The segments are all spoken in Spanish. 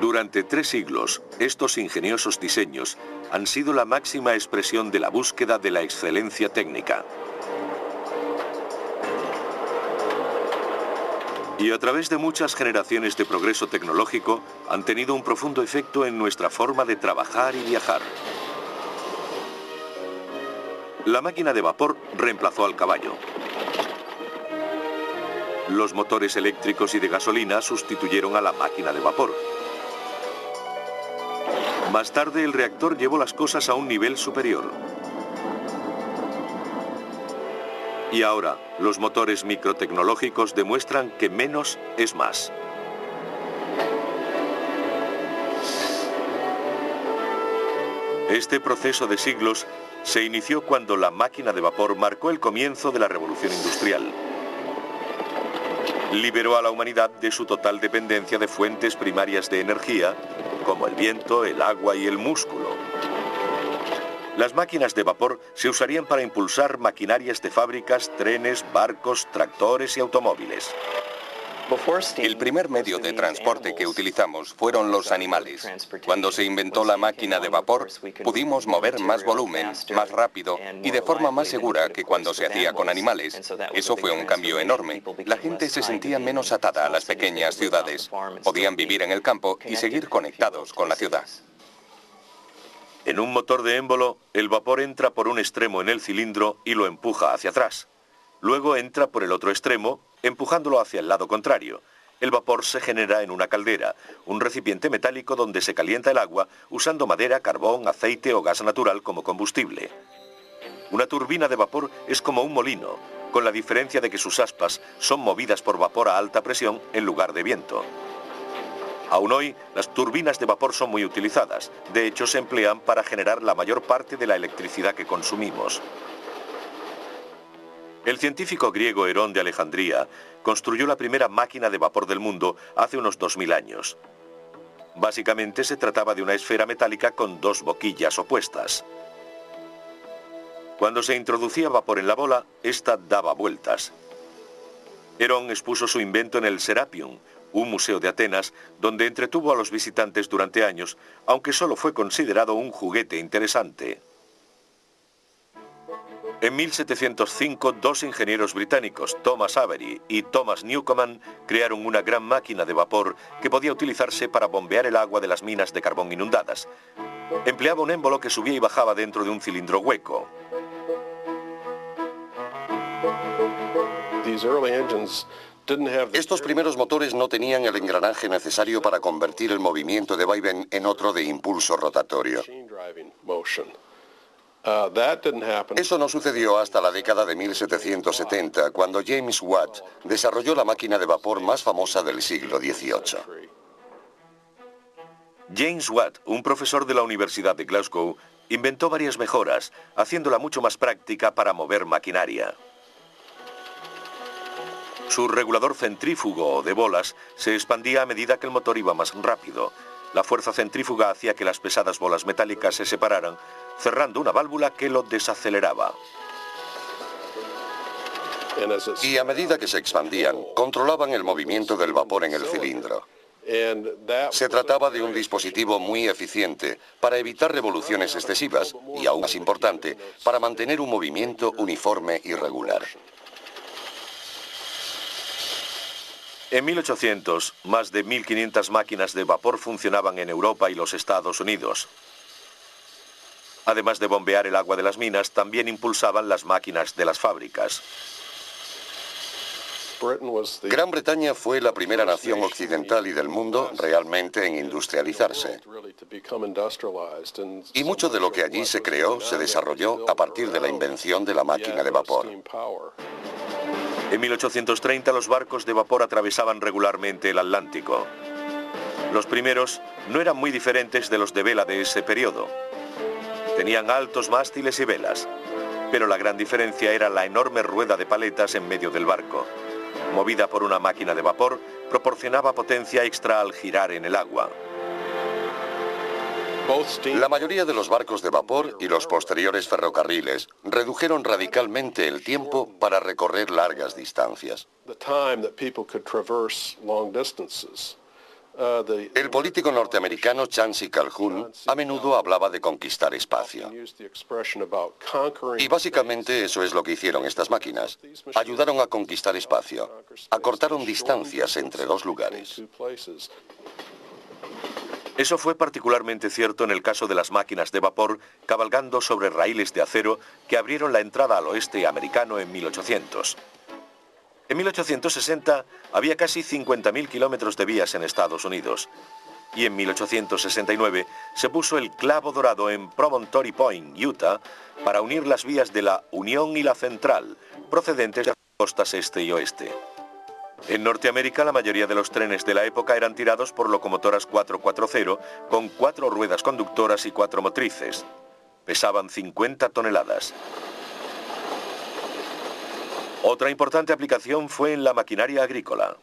Durante 3 siglos, estos ingeniosos diseños han sido la máxima expresión de la búsqueda de la excelencia técnica. Y a través de muchas generaciones de progreso tecnológico, han tenido un profundo efecto en nuestra forma de trabajar y viajar. La máquina de vapor reemplazó al caballo. Los motores eléctricos y de gasolina sustituyeron a la máquina de vapor. Más tarde, el reactor llevó las cosas a un nivel superior. Y ahora, los motores microtecnológicos demuestran que menos es más. Este proceso de siglos se inició cuando la máquina de vapor marcó el comienzo de la revolución industrial. Liberó a la humanidad de su total dependencia de fuentes primarias de energía, como el viento, el agua y el músculo. Las máquinas de vapor se usarían para impulsar maquinarias de fábricas, trenes, barcos, tractores y automóviles. El primer medio de transporte que utilizamos fueron los animales. Cuando se inventó la máquina de vapor, pudimos mover más volumen, más rápido y de forma más segura que cuando se hacía con animales. Eso fue un cambio enorme. La gente se sentía menos atada a las pequeñas ciudades. Podían vivir en el campo y seguir conectados con la ciudad. En un motor de émbolo, el vapor entra por un extremo en el cilindro y lo empuja hacia atrás. Luego entra por el otro extremo, empujándolo hacia el lado contrario. El vapor se genera en una caldera, un recipiente metálico donde se calienta el agua usando madera, carbón, aceite o gas natural como combustible. Una turbina de vapor es como un molino, con la diferencia de que sus aspas son movidas por vapor a alta presión en lugar de viento. Aún hoy, las turbinas de vapor son muy utilizadas. De hecho, se emplean para generar la mayor parte de la electricidad que consumimos. El científico griego Herón de Alejandría construyó la primera máquina de vapor del mundo hace unos 2000 años. Básicamente se trataba de una esfera metálica con 2 boquillas opuestas. Cuando se introducía vapor en la bola, esta daba vueltas. Herón expuso su invento en el Serapion, un museo de Atenas, donde entretuvo a los visitantes durante años, aunque solo fue considerado un juguete interesante. En 1705, 2 ingenieros británicos, Thomas Avery y Thomas Newcomen, crearon una gran máquina de vapor que podía utilizarse para bombear el agua de las minas de carbón inundadas. Empleaba un émbolo que subía y bajaba dentro de un cilindro hueco. Estos primeros motores no tenían el engranaje necesario para convertir el movimiento de vaivén en otro de impulso rotatorio. Eso no sucedió hasta la década de 1770, cuando James Watt desarrolló la máquina de vapor más famosa del siglo XVIII. James Watt, un profesor de la Universidad de Glasgow, inventó varias mejoras, haciéndola mucho más práctica para mover maquinaria. Su regulador centrífugo o de bolas se expandía a medida que el motor iba más rápido. La fuerza centrífuga hacía que las pesadas bolas metálicas se separaran, cerrando una válvula que lo desaceleraba. Y a medida que se expandían, controlaban el movimiento del vapor en el cilindro. Se trataba de un dispositivo muy eficiente para evitar revoluciones excesivas y, aún más importante, para mantener un movimiento uniforme y regular. En 1800, más de 1.500 máquinas de vapor funcionaban en Europa y los Estados Unidos. Además de bombear el agua de las minas, también impulsaban las máquinas de las fábricas. Gran Bretaña fue la primera nación occidental y del mundo realmente en industrializarse. Y mucho de lo que allí se creó se desarrolló a partir de la invención de la máquina de vapor. En 1830 los barcos de vapor atravesaban regularmente el Atlántico. Los primeros no eran muy diferentes de los de vela de ese periodo. Tenían altos mástiles y velas, pero la gran diferencia era la enorme rueda de paletas en medio del barco. Movida por una máquina de vapor, proporcionaba potencia extra al girar en el agua. La mayoría de los barcos de vapor y los posteriores ferrocarriles redujeron radicalmente el tiempo para recorrer largas distancias. El político norteamericano Chancy Calhoun a menudo hablaba de conquistar espacio. Y básicamente eso es lo que hicieron estas máquinas. Ayudaron a conquistar espacio. Acortaron distancias entre dos lugares. Eso fue particularmente cierto en el caso de las máquinas de vapor cabalgando sobre raíles de acero que abrieron la entrada al oeste americano en 1800. En 1860 había casi 50.000 kilómetros de vías en Estados Unidos y en 1869 se puso el clavo dorado en Promontory Point, Utah, para unir las vías de la Unión y la Central, procedentes de las costas este y oeste. En Norteamérica la mayoría de los trenes de la época eran tirados por locomotoras 4x0 con 4 ruedas conductoras y 4 motrices. Pesaban 50 toneladas. Otra importante aplicación fue en la maquinaria agrícola.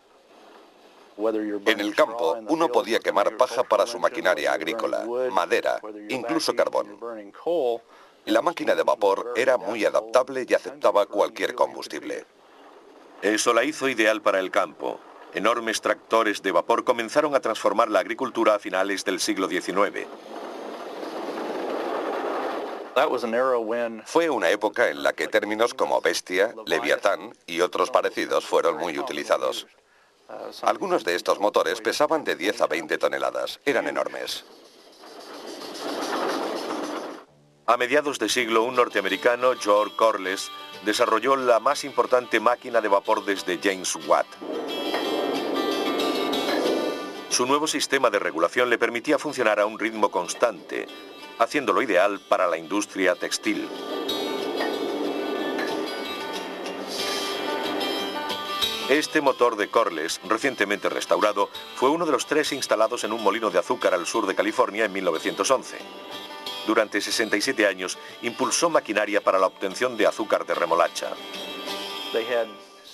En el campo, uno podía quemar paja para su maquinaria agrícola, madera, incluso carbón. La máquina de vapor era muy adaptable y aceptaba cualquier combustible. Eso la hizo ideal para el campo. Enormes tractores de vapor comenzaron a transformar la agricultura a finales del siglo XIX. Fue una época en la que términos como bestia, leviatán y otros parecidos fueron muy utilizados. Algunos de estos motores pesaban de 10 a 20 toneladas. Eran enormes. A mediados de siglo, un norteamericano, George Corliss, desarrolló la más importante máquina de vapor desde James Watt. Su nuevo sistema de regulación le permitía funcionar a un ritmo constante, haciéndolo ideal para la industria textil. Este motor de Corliss, recientemente restaurado, fue uno de los 3 instalados en un molino de azúcar al sur de California en 1911. Durante 67 años impulsó maquinaria para la obtención de azúcar de remolacha.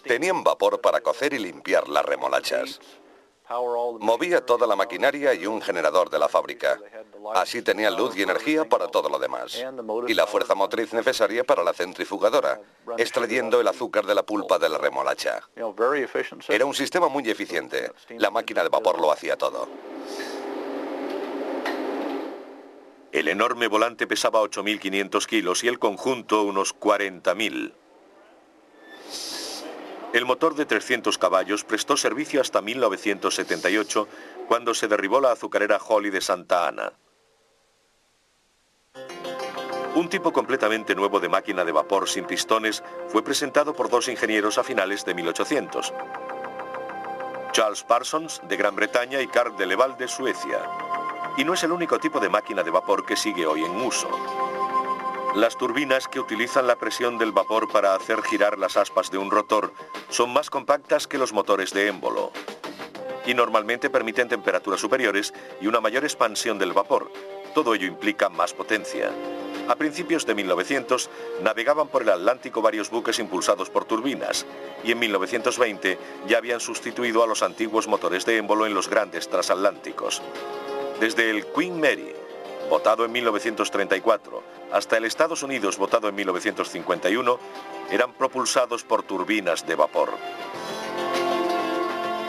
Tenían vapor para cocer y limpiar las remolachas. Movía toda la maquinaria y un generador de la fábrica. Así tenían luz y energía para todo lo demás. Y la fuerza motriz necesaria para la centrifugadora, extrayendo el azúcar de la pulpa de la remolacha. Era un sistema muy eficiente. La máquina de vapor lo hacía todo. El enorme volante pesaba 8.500 kilos y el conjunto unos 40.000. El motor de 300 caballos prestó servicio hasta 1978, cuando se derribó la azucarera Holly de Santa Ana. Un tipo completamente nuevo de máquina de vapor sin pistones fue presentado por 2 ingenieros a finales de 1800. Charles Parsons, de Gran Bretaña, y Carl de Leval, de Suecia. Y no es el único tipo de máquina de vapor que sigue hoy en uso. Las turbinas, que utilizan la presión del vapor para hacer girar las aspas de un rotor, son más compactas que los motores de émbolo y normalmente permiten temperaturas superiores y una mayor expansión del vapor. Todo ello implica más potencia. A principios de 1900 navegaban por el Atlántico varios buques impulsados por turbinas y en 1920 ya habían sustituido a los antiguos motores de émbolo en los grandes transatlánticos. Desde el Queen Mary, votado en 1934, hasta el Estados Unidos, votado en 1951, eran propulsados por turbinas de vapor.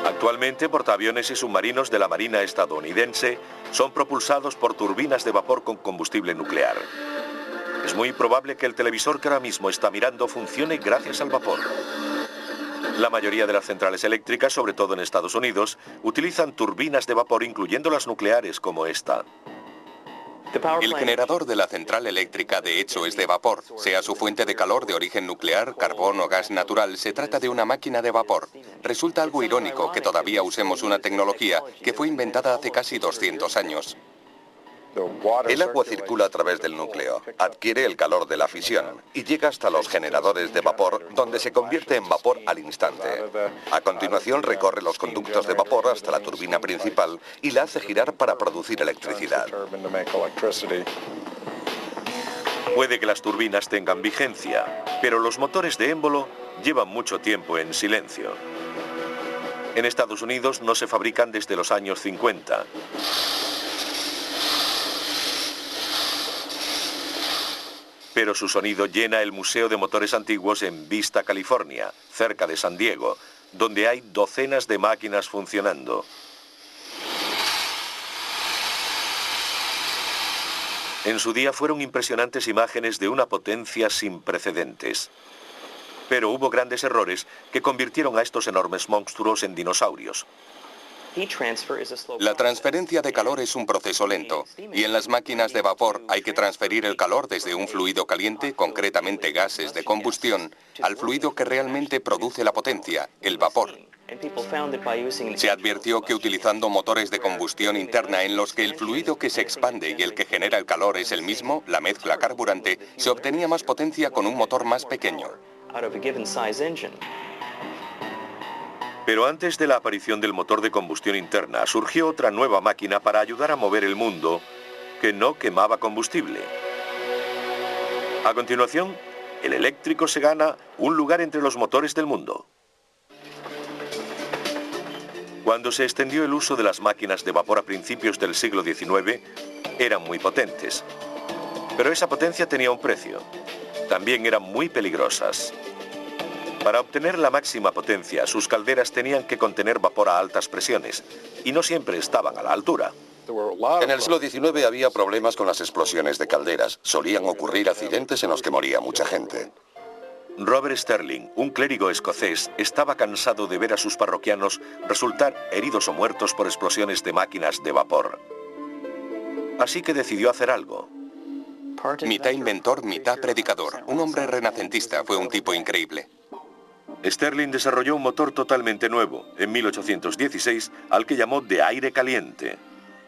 Actualmente, portaaviones y submarinos de la Marina estadounidense son propulsados por turbinas de vapor con combustible nuclear. Es muy probable que el televisor que ahora mismo está mirando funcione gracias al vapor. La mayoría de las centrales eléctricas, sobre todo en Estados Unidos, utilizan turbinas de vapor, incluyendo las nucleares como esta. El generador de la central eléctrica de hecho es de vapor. Sea su fuente de calor de origen nuclear, carbón o gas natural, se trata de una máquina de vapor. Resulta algo irónico que todavía usemos una tecnología que fue inventada hace casi 200 años. El agua circula a través del núcleo, adquiere el calor de la fisión y llega hasta los generadores de vapor, donde se convierte en vapor al instante. A continuación recorre los conductos de vapor hasta la turbina principal y la hace girar para producir electricidad. Puede que las turbinas tengan vigencia, pero los motores de émbolo llevan mucho tiempo en silencio. En Estados Unidos no se fabrican desde los años 50. Pero su sonido llena el Museo de Motores Antiguos en Vista, California, cerca de San Diego, donde hay docenas de máquinas funcionando. En su día fueron impresionantes imágenes de una potencia sin precedentes. Pero hubo grandes errores que convirtieron a estos enormes monstruos en dinosaurios. La transferencia de calor es un proceso lento, y en las máquinas de vapor hay que transferir el calor desde un fluido caliente, concretamente gases de combustión, al fluido que realmente produce la potencia, el vapor. Se advirtió que utilizando motores de combustión interna en los que el fluido que se expande y el que genera el calor es el mismo, la mezcla carburante, se obtenía más potencia con un motor más pequeño. Pero antes de la aparición del motor de combustión interna, surgió otra nueva máquina para ayudar a mover el mundo que no quemaba combustible. A continuación, el eléctrico se gana un lugar entre los motores del mundo. Cuando se extendió el uso de las máquinas de vapor a principios del siglo XIX, eran muy potentes. Pero esa potencia tenía un precio. También eran muy peligrosas. Para obtener la máxima potencia, sus calderas tenían que contener vapor a altas presiones, y no siempre estaban a la altura. En el siglo XIX había problemas con las explosiones de calderas. Solían ocurrir accidentes en los que moría mucha gente. Robert Sterling, un clérigo escocés, estaba cansado de ver a sus parroquianos resultar heridos o muertos por explosiones de máquinas de vapor. Así que decidió hacer algo. Mitad inventor, mitad predicador. Un hombre renacentista, fue un tipo increíble. Sterling desarrolló un motor totalmente nuevo, en 1816, al que llamó de aire caliente.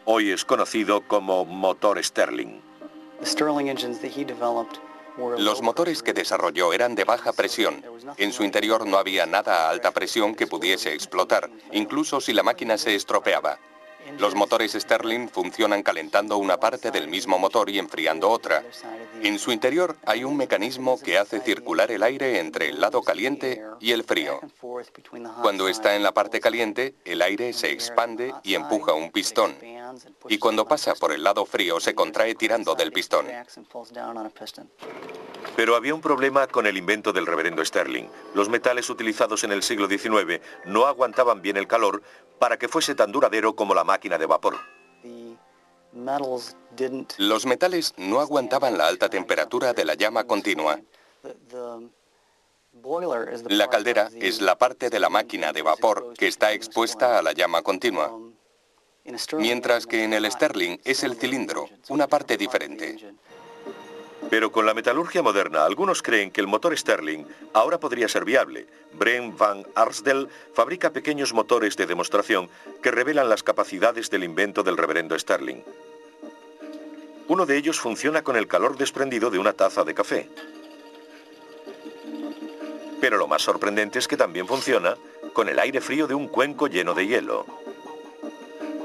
Hoy es conocido como motor Sterling. Los motores que desarrolló eran de baja presión. En su interior no había nada a alta presión que pudiese explotar, incluso si la máquina se estropeaba. Los motores Sterling funcionan calentando una parte del mismo motor y enfriando otra. En su interior hay un mecanismo que hace circular el aire entre el lado caliente y el frío. Cuando está en la parte caliente, el aire se expande y empuja un pistón. Y cuando pasa por el lado frío, se contrae tirando del pistón. Pero había un problema con el invento del reverendo Sterling. Los metales utilizados en el siglo XIX no aguantaban bien el calor para que fuese tan duradero como la máquina de vapor. Los metales no aguantaban la alta temperatura de la llama continua. La caldera es la parte de la máquina de vapor que está expuesta a la llama continua, mientras que en el Sterling es el cilindro, una parte diferente. Pero con la metalurgia moderna, algunos creen que el motor Sterling ahora podría ser viable. Brent van Arsdale fabrica pequeños motores de demostración que revelan las capacidades del invento del reverendo Sterling. Uno de ellos funciona con el calor desprendido de una taza de café. Pero lo más sorprendente es que también funciona con el aire frío de un cuenco lleno de hielo.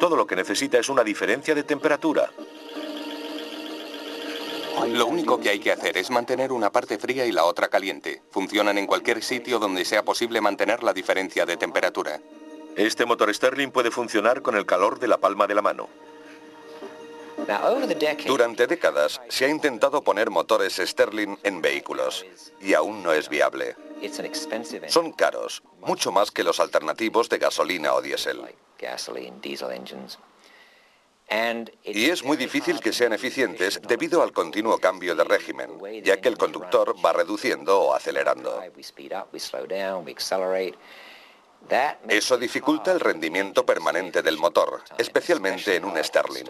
Todo lo que necesita es una diferencia de temperatura. Lo único que hay que hacer es mantener una parte fría y la otra caliente. Funcionan en cualquier sitio donde sea posible mantener la diferencia de temperatura. Este motor Sterling puede funcionar con el calor de la palma de la mano. Durante décadas se ha intentado poner motores Sterling en vehículos y aún no es viable. Son caros, mucho más que los alternativos de gasolina o diésel. Y es muy difícil que sean eficientes debido al continuo cambio de régimen, ya que el conductor va reduciendo o acelerando. Eso dificulta el rendimiento permanente del motor, especialmente en un Sterling.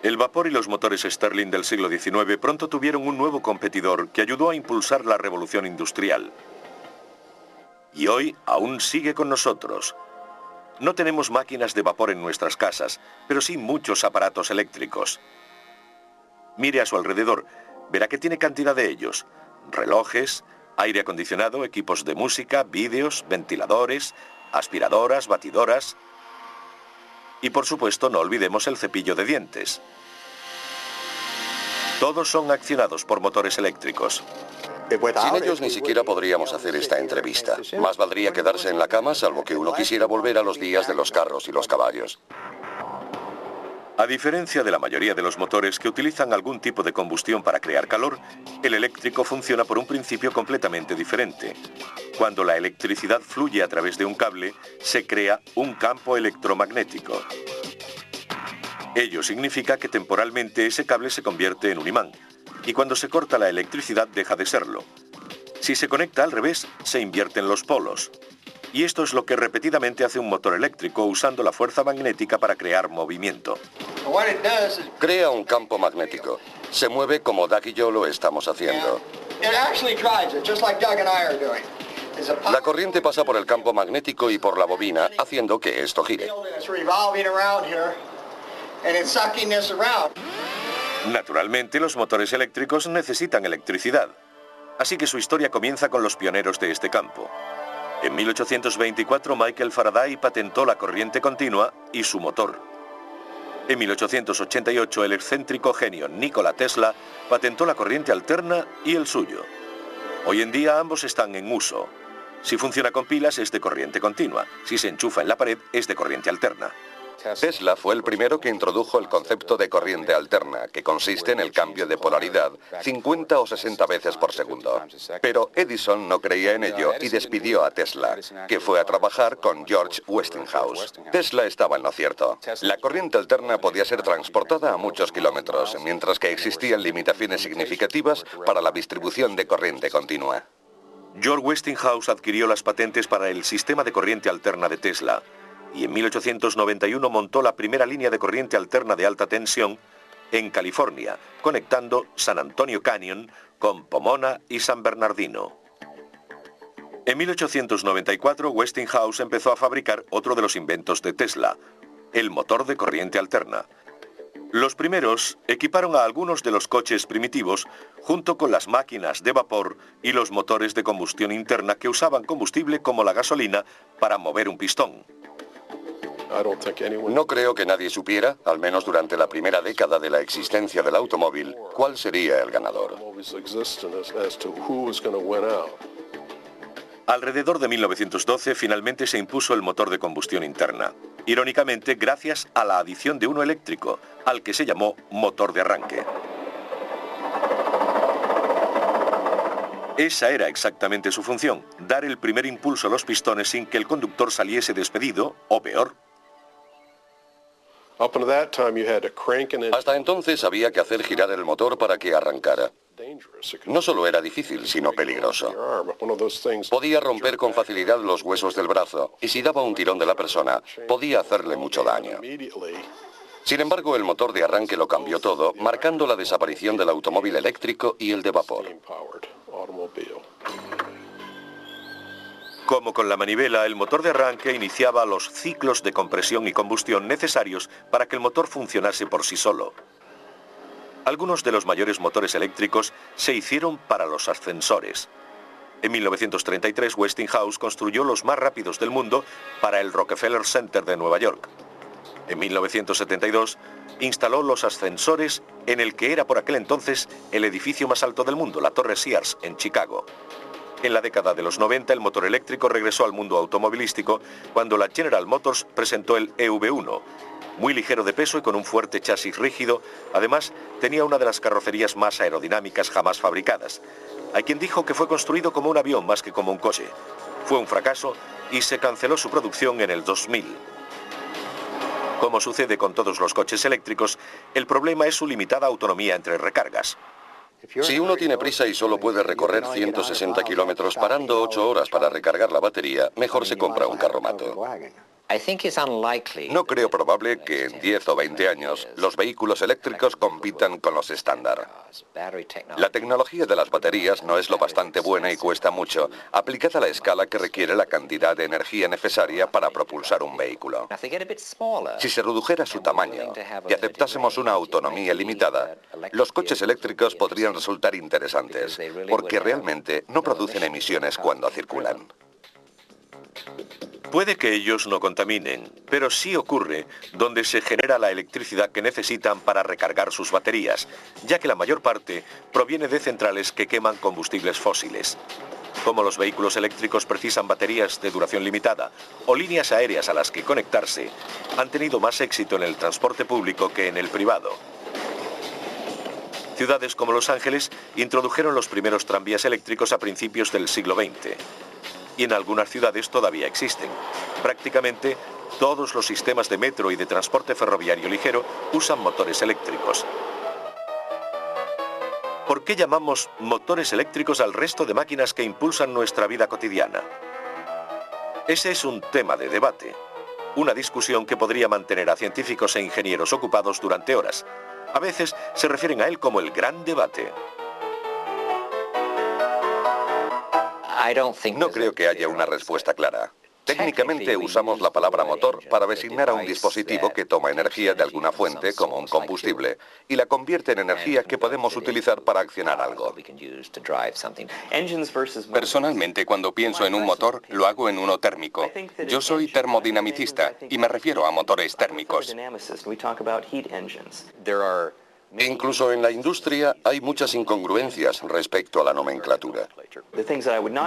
El vapor y los motores Sterling del siglo XIX pronto tuvieron un nuevo competidor que ayudó a impulsar la revolución industrial. Y hoy aún sigue con nosotros. No tenemos máquinas de vapor en nuestras casas, pero sí muchos aparatos eléctricos. Mire a su alrededor, verá que tiene cantidad de ellos. Relojes, aire acondicionado, equipos de música, vídeos, ventiladores, aspiradoras, batidoras. Y por supuesto no olvidemos el cepillo de dientes. Todos son accionados por motores eléctricos. Sin ellos ni siquiera podríamos hacer esta entrevista. Más valdría quedarse en la cama, salvo que uno quisiera volver a los días de los carros y los caballos. A diferencia de la mayoría de los motores que utilizan algún tipo de combustión para crear calor, el eléctrico funciona por un principio completamente diferente. Cuando la electricidad fluye a través de un cable, se crea un campo electromagnético. Ello significa que temporalmente ese cable se convierte en un imán, y cuando se corta la electricidad deja de serlo. Si se conecta al revés, se invierten los polos. Y esto es lo que repetidamente hace un motor eléctrico usando la fuerza magnética para crear movimiento. Crea un campo magnético. Se mueve como Doug y yo lo estamos haciendo. La corriente pasa por el campo magnético y por la bobina, haciendo que esto gire. Naturalmente, los motores eléctricos necesitan electricidad. Así que su historia comienza con los pioneros de este campo. En 1824, Michael Faraday patentó la corriente continua y su motor. En 1888, el excéntrico genio Nikola Tesla patentó la corriente alterna y el suyo. Hoy en día ambos están en uso. Si funciona con pilas es de corriente continua, si se enchufa en la pared es de corriente alterna. Tesla fue el primero que introdujo el concepto de corriente alterna, que consiste en el cambio de polaridad 50 o 60 veces por segundo. Pero Edison no creía en ello y despidió a Tesla, que fue a trabajar con George Westinghouse. Tesla estaba en lo cierto. La corriente alterna podía ser transportada a muchos kilómetros, mientras que existían limitaciones significativas para la distribución de corriente continua. George Westinghouse adquirió las patentes para el sistema de corriente alterna de Tesla, y en 1891 montó la primera línea de corriente alterna de alta tensión en California, conectando San Antonio Canyon con Pomona y San Bernardino. En 1894, Westinghouse empezó a fabricar otro de los inventos de Tesla, el motor de corriente alterna. Los primeros equiparon a algunos de los coches primitivos junto con las máquinas de vapor y los motores de combustión interna que usaban combustible como la gasolina para mover un pistón. No creo que nadie supiera, al menos durante la primera década de la existencia del automóvil, cuál sería el ganador. Alrededor de 1912 finalmente se impuso el motor de combustión interna. Irónicamente, gracias a la adición de uno eléctrico, al que se llamó motor de arranque. Esa era exactamente su función, dar el primer impulso a los pistones sin que el conductor saliese despedido, o peor. Hasta entonces había que hacer girar el motor para que arrancara. No solo era difícil, sino peligroso. Podía romper con facilidad los huesos del brazo, y si daba un tirón de la persona, podía hacerle mucho daño. Sin embargo, el motor de arranque lo cambió todo, marcando la desaparición del automóvil eléctrico y el de vapor. Como con la manivela, el motor de arranque iniciaba los ciclos de compresión y combustión necesarios para que el motor funcionase por sí solo. Algunos de los mayores motores eléctricos se hicieron para los ascensores. En 1933, Westinghouse construyó los más rápidos del mundo para el Rockefeller Center de Nueva York. En 1972, instaló los ascensores en el que era por aquel entonces el edificio más alto del mundo, la Torre Sears, en Chicago. En la década de los 90, el motor eléctrico regresó al mundo automovilístico cuando la General Motors presentó el EV1, muy ligero de peso y con un fuerte chasis rígido. Además, tenía una de las carrocerías más aerodinámicas jamás fabricadas. Hay quien dijo que fue construido como un avión más que como un coche. Fue un fracaso y se canceló su producción en el 2000. Como sucede con todos los coches eléctricos, el problema es su limitada autonomía entre recargas. Si uno tiene prisa y solo puede recorrer 160 kilómetros parando 8 horas para recargar la batería, mejor se compra un carromato. No creo probable que en 10 o 20 años los vehículos eléctricos compitan con los estándar. La tecnología de las baterías no es lo bastante buena y cuesta mucho, aplicada a la escala que requiere la cantidad de energía necesaria para propulsar un vehículo. Si se redujera su tamaño y aceptásemos una autonomía limitada, los coches eléctricos podrían resultar interesantes, porque realmente no producen emisiones cuando circulan. Puede que ellos no contaminen, pero sí ocurre donde se genera la electricidad que necesitan para recargar sus baterías, ya que la mayor parte proviene de centrales que queman combustibles fósiles. Como los vehículos eléctricos precisan baterías de duración limitada o líneas aéreas a las que conectarse, han tenido más éxito en el transporte público que en el privado. Ciudades como Los Ángeles introdujeron los primeros tranvías eléctricos a principios del siglo XX. Y en algunas ciudades todavía existen. Prácticamente Todos los sistemas de metro y de transporte ferroviario ligero usan motores eléctricos. ¿Por qué llamamos motores eléctricos al resto de máquinas que impulsan nuestra vida cotidiana? Ese es un tema de debate, una discusión que podría mantener a científicos e ingenieros ocupados durante horas. A veces se refieren a él como el gran debate. No creo que haya una respuesta clara. Técnicamente usamos la palabra motor para designar a un dispositivo que toma energía de alguna fuente, como un combustible, y la convierte en energía que podemos utilizar para accionar algo. Personalmente, cuando pienso en un motor, lo hago en uno térmico. Yo soy termodinamicista y me refiero a motores térmicos. Incluso en la industria hay muchas incongruencias respecto a la nomenclatura.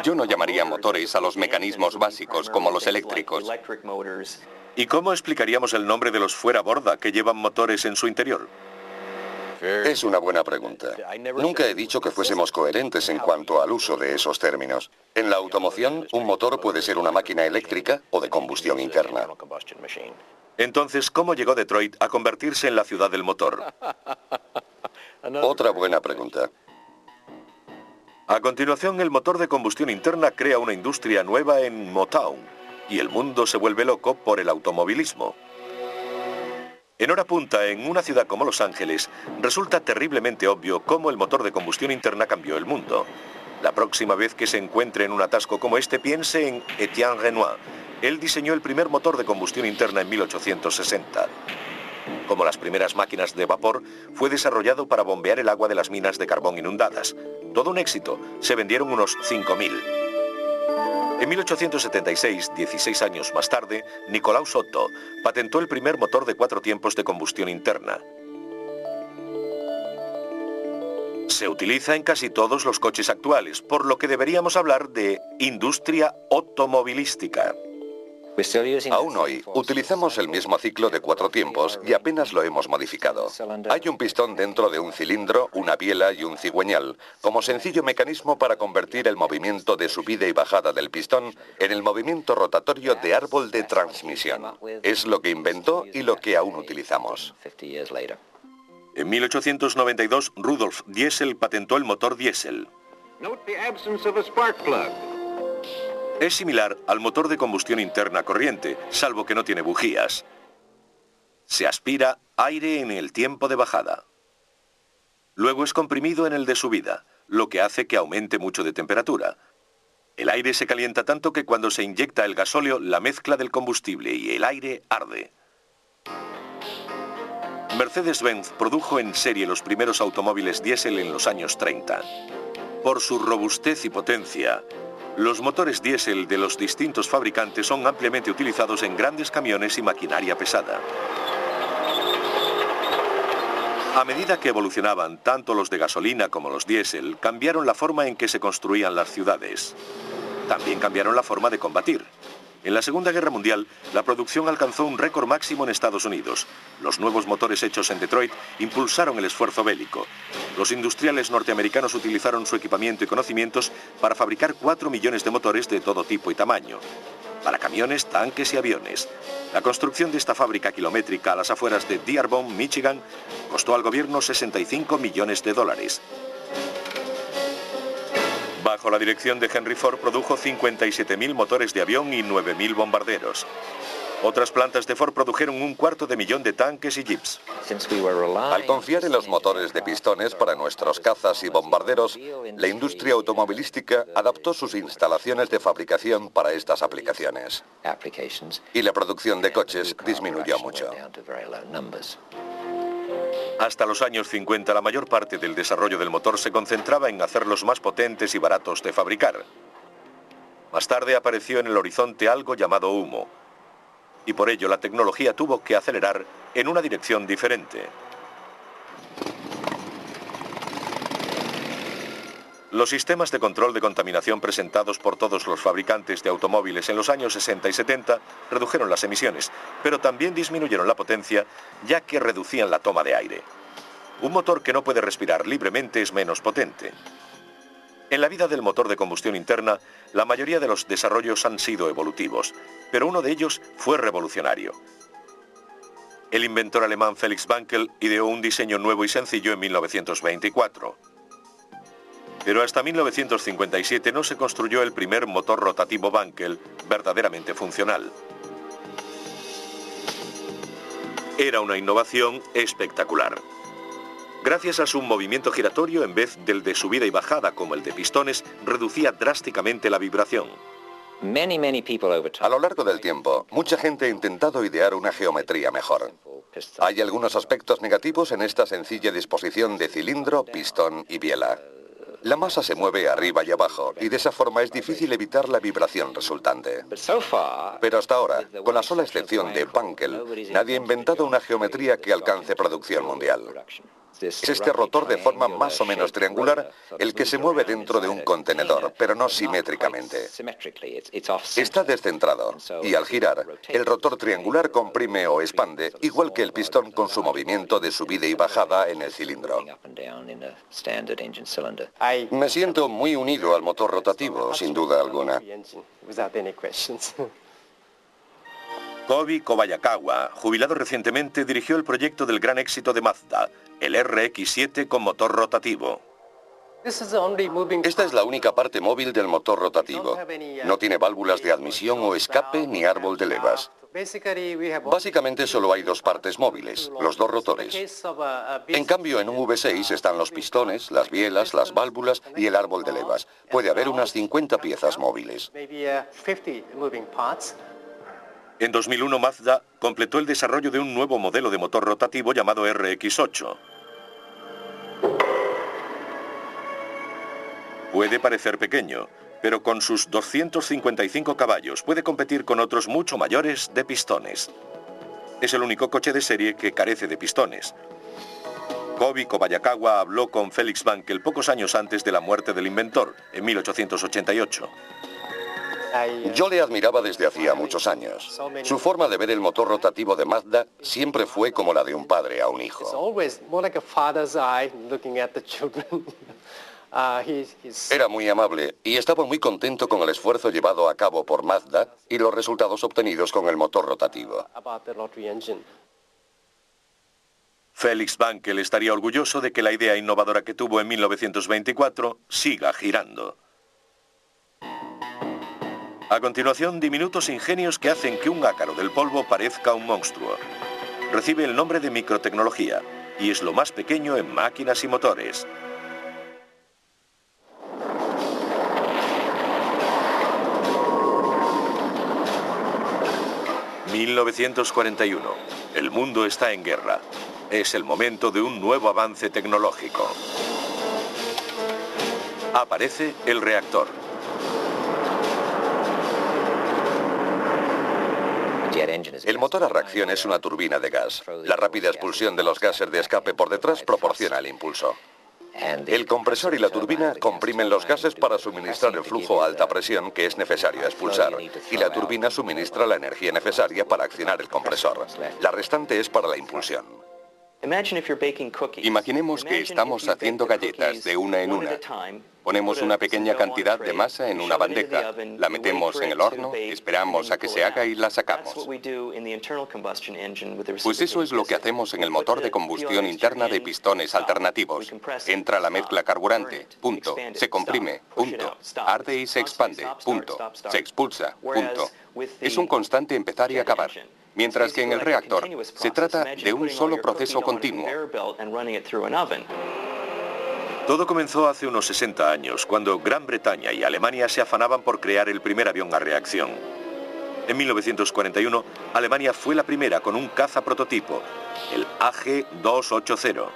Yo no llamaría motores a los mecanismos básicos como los eléctricos. ¿Y cómo explicaríamos el nombre de los fuera borda que llevan motores en su interior? Es una buena pregunta. Nunca he dicho que fuésemos coherentes en cuanto al uso de esos términos. En la automoción, un motor puede ser una máquina eléctrica o de combustión interna. Entonces, ¿cómo llegó Detroit a convertirse en la ciudad del motor? Otra buena pregunta. A continuación, el motor de combustión interna crea una industria nueva en Motown y el mundo se vuelve loco por el automovilismo. En hora punta, en una ciudad como Los Ángeles, resulta terriblemente obvio cómo el motor de combustión interna cambió el mundo. La próxima vez que se encuentre en un atasco como este, piense en Etienne Renoir. Él diseñó el primer motor de combustión interna en 1860. Como las primeras máquinas de vapor, fue desarrollado para bombear el agua de las minas de carbón inundadas. Todo un éxito, se vendieron unos 5.000. En 1876, 16 años más tarde, Nicolaus Otto patentó el primer motor de 4 tiempos de combustión interna. Se utiliza en casi todos los coches actuales, por lo que deberíamos hablar de industria automovilística. Aún hoy, utilizamos el mismo ciclo de 4 tiempos y apenas lo hemos modificado. Hay un pistón dentro de un cilindro, una biela y un cigüeñal, como sencillo mecanismo para convertir el movimiento de subida y bajada del pistón en el movimiento rotatorio de árbol de transmisión. Es lo que inventó y lo que aún utilizamos. En 1892, Rudolf Diesel patentó el motor diésel. Es similar al motor de combustión interna corriente, salvo que no tiene bujías. Se aspira aire en el tiempo de bajada. Luego es comprimido en el de subida, lo que hace que aumente mucho de temperatura. El aire se calienta tanto que cuando se inyecta el gasóleo, la mezcla del combustible y el aire arde. Mercedes-Benz produjo en serie los primeros automóviles diésel en los años 30. Por su robustez y potencia, los motores diésel de los distintos fabricantes son ampliamente utilizados en grandes camiones y maquinaria pesada. A medida que evolucionaban tanto los de gasolina como los diésel, cambiaron la forma en que se construían las ciudades. También cambiaron la forma de combatir. En la Segunda Guerra Mundial, la producción alcanzó un récord máximo en Estados Unidos. Los nuevos motores hechos en Detroit impulsaron el esfuerzo bélico. Los industriales norteamericanos utilizaron su equipamiento y conocimientos para fabricar 4 millones de motores de todo tipo y tamaño, para camiones, tanques y aviones. La construcción de esta fábrica kilométrica a las afueras de Dearborn, Michigan, costó al gobierno $65 millones. Bajo la dirección de Henry Ford produjo 57.000 motores de avión y 9.000 bombarderos. Otras plantas de Ford produjeron 250.000 de tanques y jeeps. Al confiar en los motores de pistones para nuestros cazas y bombarderos, la industria automovilística adaptó sus instalaciones de fabricación para estas aplicaciones. Y la producción de coches disminuyó mucho. Hasta los años 50, la mayor parte del desarrollo del motor se concentraba en hacerlos más potentes y baratos de fabricar. Más tarde apareció en el horizonte algo llamado humo, y por ello la tecnología tuvo que acelerar en una dirección diferente. Los sistemas de control de contaminación presentados por todos los fabricantes de automóviles en los años 60 y 70 redujeron las emisiones, pero también disminuyeron la potencia, ya que reducían la toma de aire. Un motor que no puede respirar libremente es menos potente. En la vida del motor de combustión interna, la mayoría de los desarrollos han sido evolutivos, pero uno de ellos fue revolucionario. El inventor alemán Felix Wankel ideó un diseño nuevo y sencillo en 1924. Pero hasta 1957 no se construyó el primer motor rotativo Wankel verdaderamente funcional. Era una innovación espectacular. Gracias a su movimiento giratorio, en vez del de subida y bajada como el de pistones, reducía drásticamente la vibración. A lo largo del tiempo, mucha gente ha intentado idear una geometría mejor. Hay algunos aspectos negativos en esta sencilla disposición de cilindro, pistón y biela. La masa se mueve arriba y abajo y de esa forma es difícil evitar la vibración resultante. Pero hasta ahora, con la sola excepción de Wankel, nadie ha inventado una geometría que alcance producción mundial. Es este rotor de forma más o menos triangular el que se mueve dentro de un contenedor, pero no simétricamente. Está descentrado y al girar, el rotor triangular comprime o expande, igual que el pistón con su movimiento de subida y bajada en el cilindro. Me siento muy unido al motor rotativo, sin duda alguna. Kobi Kobayakawa, jubilado recientemente, dirigió el proyecto del gran éxito de Mazda, el RX-7 con motor rotativo. Esta es la única parte móvil del motor rotativo. No tiene válvulas de admisión o escape ni árbol de levas. Básicamente solo hay dos partes móviles, los dos rotores. En cambio, en un V6 están los pistones, las bielas, las válvulas y el árbol de levas. Puede haber unas 50 piezas móviles. En 2001 Mazda completó el desarrollo de un nuevo modelo de motor rotativo llamado RX-8. Puede parecer pequeño, pero con sus 255 caballos puede competir con otros mucho mayores de pistones. Es el único coche de serie que carece de pistones. Kobi Kobayakawa habló con Felix Wankel pocos años antes de la muerte del inventor, en 1888. Yo le admiraba desde hacía muchos años. Su forma de ver el motor rotativo de Mazda siempre fue como la de un padre a un hijo. Era muy amable y estaba muy contento con el esfuerzo llevado a cabo por Mazda y los resultados obtenidos con el motor rotativo. Felix Wankel estaría orgulloso de que la idea innovadora que tuvo en 1924 siga girando. A continuación, diminutos ingenios que hacen que un ácaro del polvo parezca un monstruo. Recibe el nombre de microtecnología y es lo más pequeño en máquinas y motores. ...1941. El mundo está en guerra. Es el momento de un nuevo avance tecnológico. Aparece el reactor. El motor a reacción es una turbina de gas. La rápida expulsión de los gases de escape por detrás proporciona el impulso. El compresor y la turbina comprimen los gases para suministrar el flujo a alta presión que es necesario expulsar, y la turbina suministra la energía necesaria para accionar el compresor. La restante es para la impulsión. Imaginemos que estamos haciendo galletas de una en una. Ponemos una pequeña cantidad de masa en una bandeja, la metemos en el horno, esperamos a que se haga y la sacamos. Pues eso es lo que hacemos en el motor de combustión interna de pistones alternativos. Entra la mezcla carburante, punto. Se comprime, punto. Arde y se expande, punto. Se expulsa, punto. Es un constante empezar y acabar. Mientras que en el reactor se trata de un solo proceso continuo. Todo comenzó hace unos 60 años, cuando Gran Bretaña y Alemania se afanaban por crear el primer avión a reacción. En 1941, Alemania fue la primera con un caza prototipo, el AG-280.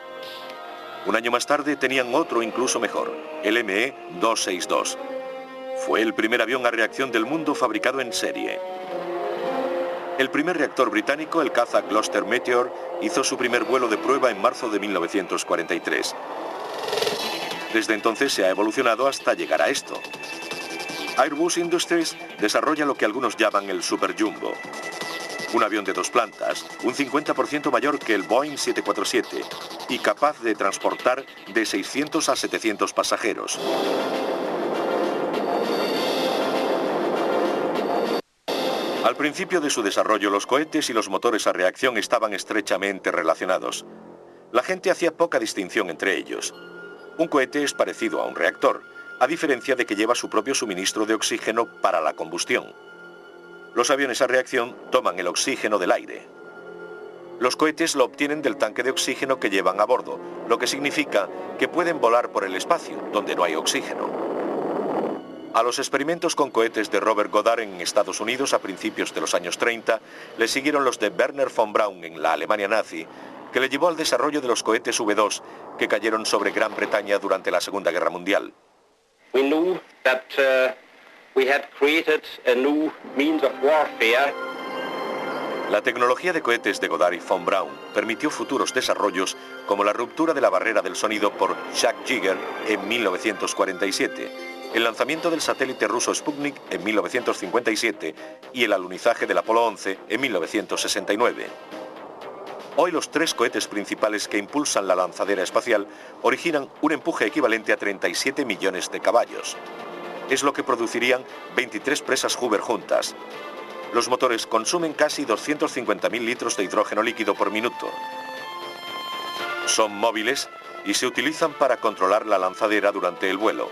Un año más tarde tenían otro incluso mejor, el ME-262. Fue el primer avión a reacción del mundo fabricado en serie. El primer reactor británico, el caza Gloster Meteor, hizo su primer vuelo de prueba en marzo de 1943. Desde entonces se ha evolucionado hasta llegar a esto. Airbus Industries desarrolla lo que algunos llaman el Super Jumbo. Un avión de 2 plantas, un 50% mayor que el Boeing 747 y capaz de transportar de 600 a 700 pasajeros. Al principio de su desarrollo, los cohetes y los motores a reacción estaban estrechamente relacionados. La gente hacía poca distinción entre ellos. Un cohete es parecido a un reactor, a diferencia de que lleva su propio suministro de oxígeno para la combustión. Los aviones a reacción toman el oxígeno del aire. Los cohetes lo obtienen del tanque de oxígeno que llevan a bordo, lo que significa que pueden volar por el espacio, donde no hay oxígeno. A los experimentos con cohetes de Robert Goddard en Estados Unidos a principios de los años 30, le siguieron los de Werner von Braun en la Alemania nazi, que le llevó al desarrollo de los cohetes V2, que cayeron sobre Gran Bretaña durante la Segunda Guerra Mundial. We knew that we had created a new means of warfare. La tecnología de cohetes de Goddard y von Braun permitió futuros desarrollos como la ruptura de la barrera del sonido por Jacques Jiger en 1947, el lanzamiento del satélite ruso Sputnik en 1957 y el alunizaje del Apolo 11 en 1969. Hoy los tres cohetes principales que impulsan la lanzadera espacial originan un empuje equivalente a 37 millones de caballos. Es lo que producirían 23 presas Hoover juntas. Los motores consumen casi 250.000 litros de hidrógeno líquido por minuto. Son móviles y se utilizan para controlar la lanzadera durante el vuelo.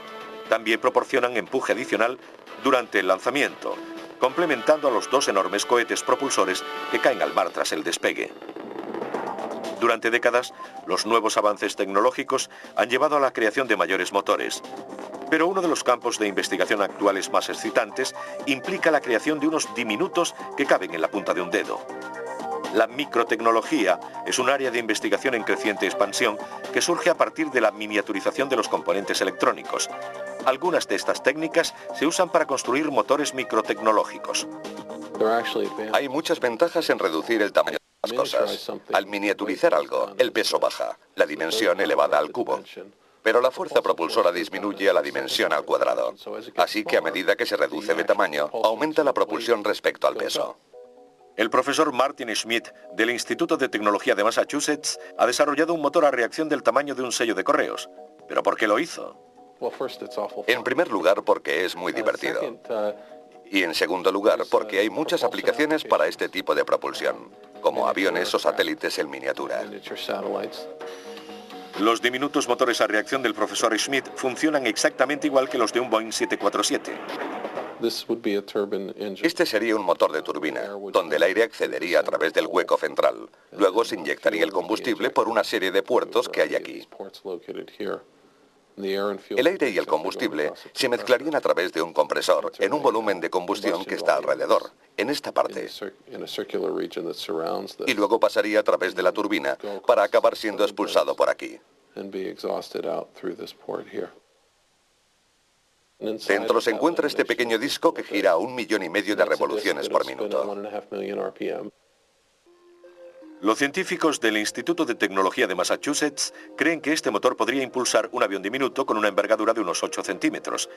También proporcionan empuje adicional durante el lanzamiento, complementando a los dos enormes cohetes propulsores que caen al mar tras el despegue. Durante décadas, los nuevos avances tecnológicos han llevado a la creación de mayores motores. Pero uno de los campos de investigación actuales más excitantes implica la creación de unos diminutos que caben en la punta de un dedo. La microtecnología es un área de investigación en creciente expansión que surge a partir de la miniaturización de los componentes electrónicos. Algunas de estas técnicas se usan para construir motores microtecnológicos. Hay muchas ventajas en reducir el tamaño de las cosas. Al miniaturizar algo, el peso baja, la dimensión elevada al cubo. Pero la fuerza propulsora disminuye a la dimensión al cuadrado. Así que a medida que se reduce de tamaño, aumenta la propulsión respecto al peso. El profesor Martin Schmidt del Instituto de Tecnología de Massachusetts ha desarrollado un motor a reacción del tamaño de un sello de correos. ¿Pero por qué lo hizo? En primer lugar, porque es muy divertido. Y en segundo lugar, porque hay muchas aplicaciones para este tipo de propulsión, como aviones o satélites en miniatura. Los diminutos motores a reacción del profesor Schmidt funcionan exactamente igual que los de un Boeing 747. Este sería un motor de turbina, donde el aire accedería a través del hueco central. Luego se inyectaría el combustible por una serie de puertos que hay aquí. El aire y el combustible se mezclarían a través de un compresor en un volumen de combustión que está alrededor, en esta parte. Y luego pasaría a través de la turbina para acabar siendo expulsado por aquí. Dentro se encuentra este pequeño disco que gira a 1,5 millones de revoluciones por minuto. Los científicos del Instituto de Tecnología de Massachusetts creen que este motor podría impulsar un avión diminuto con una envergadura de unos 8 centímetros.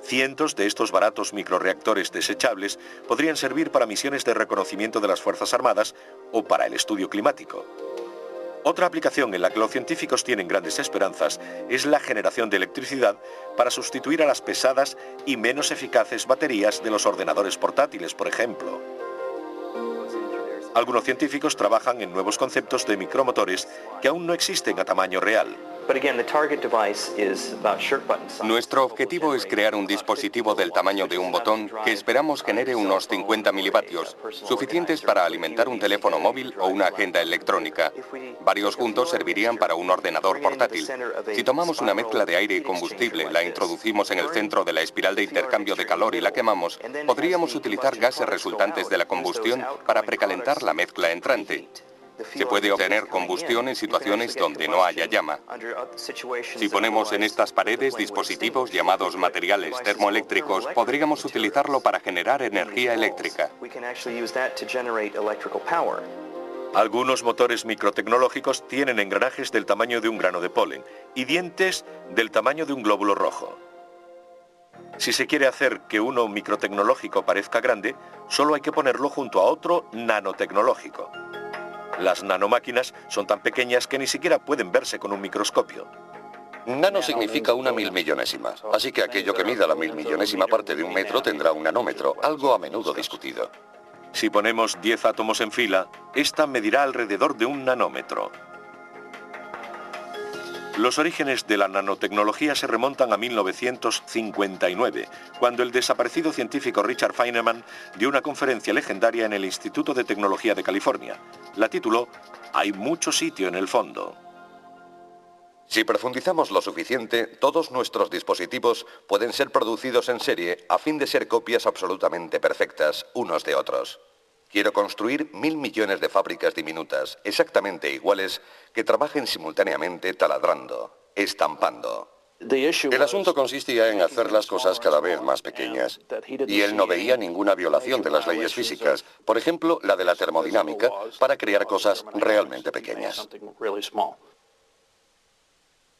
Cientos de estos baratos microreactores desechables podrían servir para misiones de reconocimiento de las Fuerzas Armadas o para el estudio climático. Otra aplicación en la que los científicos tienen grandes esperanzas es la generación de electricidad para sustituir a las pesadas y menos eficaces baterías de los ordenadores portátiles, por ejemplo. Algunos científicos trabajan en nuevos conceptos de micromotores que aún no existen a tamaño real. Nuestro objetivo es crear un dispositivo del tamaño de un botón que esperamos genere unos 50 milivatios, suficientes para alimentar un teléfono móvil o una agenda electrónica. Varios juntos servirían para un ordenador portátil. Si tomamos una mezcla de aire y combustible, la introducimos en el centro de la espiral de intercambio de calor y la quemamos, podríamos utilizar gases resultantes de la combustión para precalentar la mezcla entrante. Se puede obtener combustión en situaciones donde no haya llama. Si ponemos en estas paredes dispositivos llamados materiales termoeléctricos, podríamos utilizarlo para generar energía eléctrica. Algunos motores microtecnológicos tienen engranajes del tamaño de un grano de polen y dientes del tamaño de un glóbulo rojo. Si se quiere hacer que uno microtecnológico parezca grande, solo hay que ponerlo junto a otro nanotecnológico. Las nanomáquinas son tan pequeñas que ni siquiera pueden verse con un microscopio. Nano significa 1.000 millonésima, así que aquello que mida la 1.000 millonésima parte de un metro tendrá un nanómetro, algo a menudo discutido. Si ponemos 10 átomos en fila, esta medirá alrededor de 1 nanómetro. Los orígenes de la nanotecnología se remontan a 1959, cuando el desaparecido científico Richard Feynman dio una conferencia legendaria en el Instituto de Tecnología de California. La tituló «Hay mucho sitio en el fondo». Si profundizamos lo suficiente, todos nuestros dispositivos pueden ser producidos en serie a fin de ser copias absolutamente perfectas unos de otros. Quiero construir 1000 millones de fábricas diminutas, exactamente iguales, que trabajen simultáneamente taladrando, estampando. El asunto consistía en hacer las cosas cada vez más pequeñas. Y él no veía ninguna violación de las leyes físicas, por ejemplo, la de la termodinámica, para crear cosas realmente pequeñas.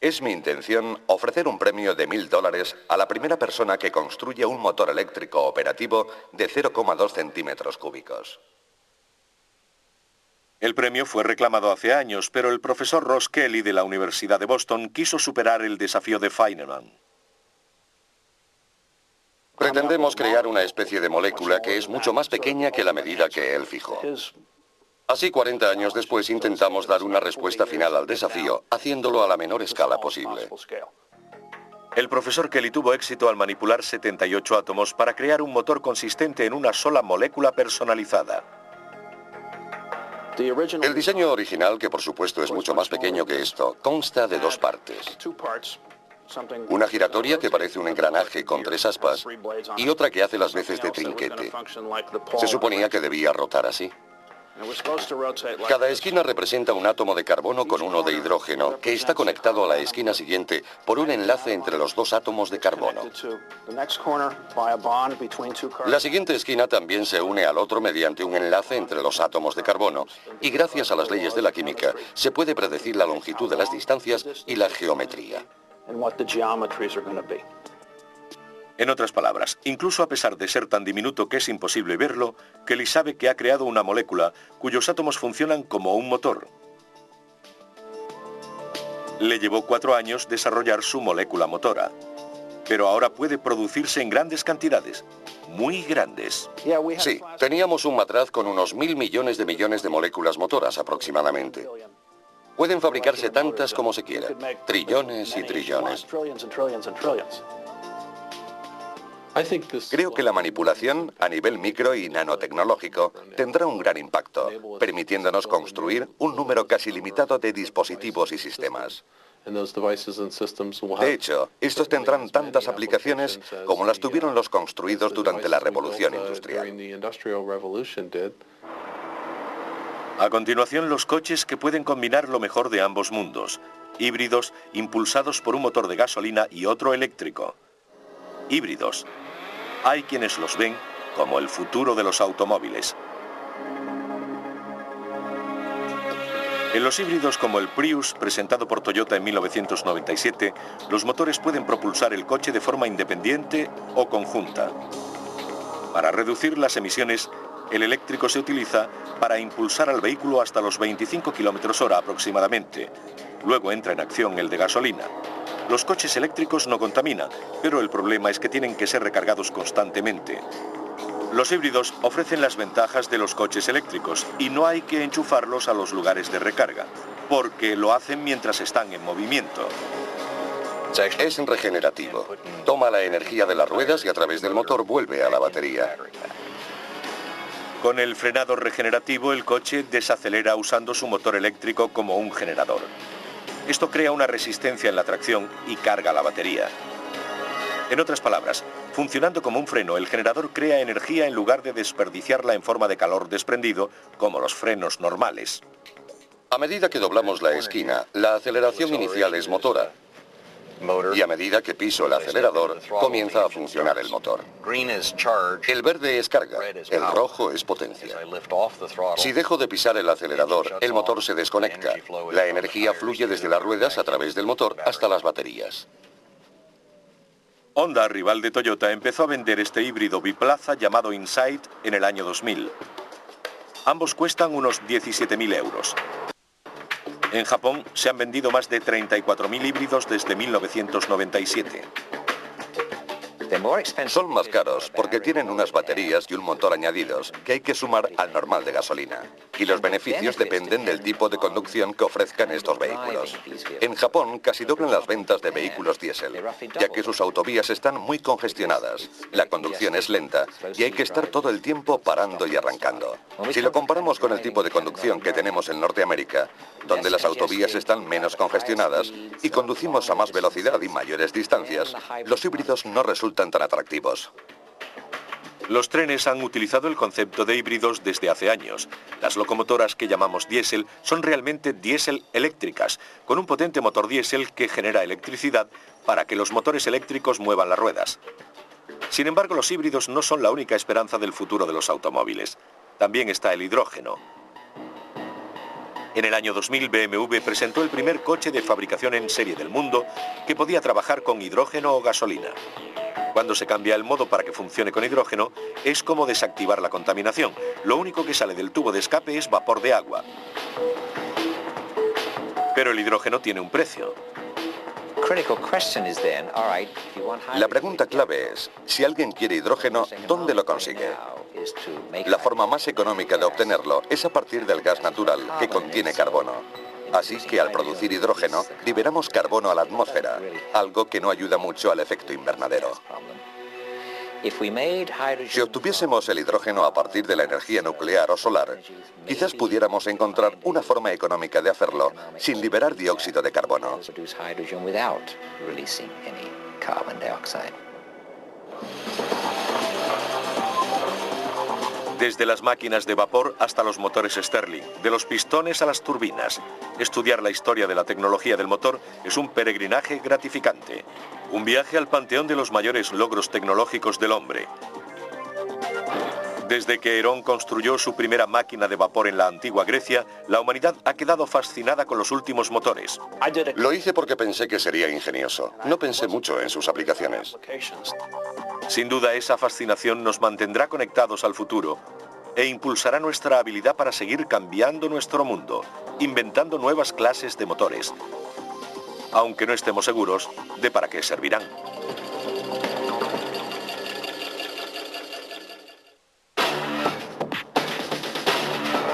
Es mi intención ofrecer un premio de $1000 a la primera persona que construya un motor eléctrico operativo de 0,2 centímetros cúbicos. El premio fue reclamado hace años, pero el profesor Ross Kelly de la Universidad de Boston quiso superar el desafío de Feynman. Pretendemos crear una especie de molécula que es mucho más pequeña que la medida que él fijó. Así, 40 años después, intentamos dar una respuesta final al desafío, haciéndolo a la menor escala posible. El profesor Kelly tuvo éxito al manipular 78 átomos para crear un motor consistente en una sola molécula personalizada. El diseño original, que por supuesto es mucho más pequeño que esto, consta de 2 partes. Una giratoria que parece un engranaje con 3 aspas y otra que hace las veces de trinquete. Se suponía que debía rotar así. Cada esquina representa un átomo de carbono con uno de hidrógeno, que está conectado a la esquina siguiente por un enlace entre los 2 átomos de carbono. La siguiente esquina también se une al otro mediante un enlace entre los átomos de carbono, y gracias a las leyes de la química se puede predecir la longitud de las distancias y la geometría. En otras palabras, incluso a pesar de ser tan diminuto que es imposible verlo, Kelly sabe que ha creado una molécula cuyos átomos funcionan como un motor. Le llevó 4 años desarrollar su molécula motora, pero ahora puede producirse en grandes cantidades, muy grandes. Sí, teníamos un matraz con unos 1000 millones de moléculas motoras aproximadamente. Pueden fabricarse tantas como se quiera, trillones y trillones. Creo que la manipulación a nivel micro y nanotecnológico tendrá un gran impacto, permitiéndonos construir un número casi limitado de dispositivos y sistemas. De hecho, estos tendrán tantas aplicaciones como las tuvieron los construidos durante la Revolución Industrial. A continuación, los coches que pueden combinar lo mejor de ambos mundos, híbridos impulsados por un motor de gasolina y otro eléctrico. Híbridos. Hay quienes los ven como el futuro de los automóviles. En los híbridos como el Prius, presentado por Toyota en 1997, los motores pueden propulsar el coche de forma independiente o conjunta. Para reducir las emisiones, el eléctrico se utiliza para impulsar al vehículo hasta los 25 km/h aproximadamente. Luego entra en acción el de gasolina. Los coches eléctricos no contaminan, pero el problema es que tienen que ser recargados constantemente. Los híbridos ofrecen las ventajas de los coches eléctricos y no hay que enchufarlos a los lugares de recarga, porque lo hacen mientras están en movimiento. Es regenerativo. Toma la energía de las ruedas y a través del motor vuelve a la batería. Con el frenado regenerativo, el coche desacelera usando su motor eléctrico como un generador. Esto crea una resistencia en la tracción y carga la batería. En otras palabras, funcionando como un freno, el generador crea energía en lugar de desperdiciarla en forma de calor desprendido, como los frenos normales. A medida que doblamos la esquina, la aceleración inicial es motora. Y a medida que piso el acelerador, comienza a funcionar el motor. El verde es carga, el rojo es potencia. Si dejo de pisar el acelerador, el motor se desconecta. La energía fluye desde las ruedas a través del motor hasta las baterías. Honda, rival de Toyota, empezó a vender este híbrido biplaza llamado Insight en el año 2000. Ambos cuestan unos 17.000 euros. En Japón se han vendido más de 34.000 híbridos desde 1997. Son más caros porque tienen unas baterías y un motor añadidos que hay que sumar al normal de gasolina. Y los beneficios dependen del tipo de conducción que ofrezcan estos vehículos. En Japón casi doblan las ventas de vehículos diésel, ya que sus autovías están muy congestionadas. La conducción es lenta y hay que estar todo el tiempo parando y arrancando. Si lo comparamos con el tipo de conducción que tenemos en Norteamérica, donde las autovías están menos congestionadas y conducimos a más velocidad y mayores distancias, los híbridos no resultan tan atractivos. Los trenes han utilizado el concepto de híbridos desde hace años. Las locomotoras que llamamos diésel son realmente diésel eléctricas, con un potente motor diésel que genera electricidad para que los motores eléctricos muevan las ruedas. Sin embargo, los híbridos no son la única esperanza del futuro de los automóviles. También está el hidrógeno. En el año 2000, BMW presentó el primer coche de fabricación en serie del mundo que podía trabajar con hidrógeno o gasolina. Cuando se cambia el modo para que funcione con hidrógeno, es como desactivar la contaminación. Lo único que sale del tubo de escape es vapor de agua. Pero el hidrógeno tiene un precio. La pregunta clave es, si alguien quiere hidrógeno, ¿dónde lo consigue? La forma más económica de obtenerlo es a partir del gas natural, que contiene carbono. Así que al producir hidrógeno, liberamos carbono a la atmósfera, algo que no ayuda mucho al efecto invernadero. Si obtuviésemos el hidrógeno a partir de la energía nuclear o solar, quizás pudiéramos encontrar una forma económica de hacerlo sin liberar dióxido de carbono. Desde las máquinas de vapor hasta los motores Stirling, de los pistones a las turbinas. Estudiar la historia de la tecnología del motor es un peregrinaje gratificante. Un viaje al panteón de los mayores logros tecnológicos del hombre. Desde que Herón construyó su primera máquina de vapor en la antigua Grecia, la humanidad ha quedado fascinada con los últimos motores. Lo hice porque pensé que sería ingenioso. No pensé mucho en sus aplicaciones. Sin duda, esa fascinación nos mantendrá conectados al futuro e impulsará nuestra habilidad para seguir cambiando nuestro mundo, inventando nuevas clases de motores, aunque no estemos seguros de para qué servirán.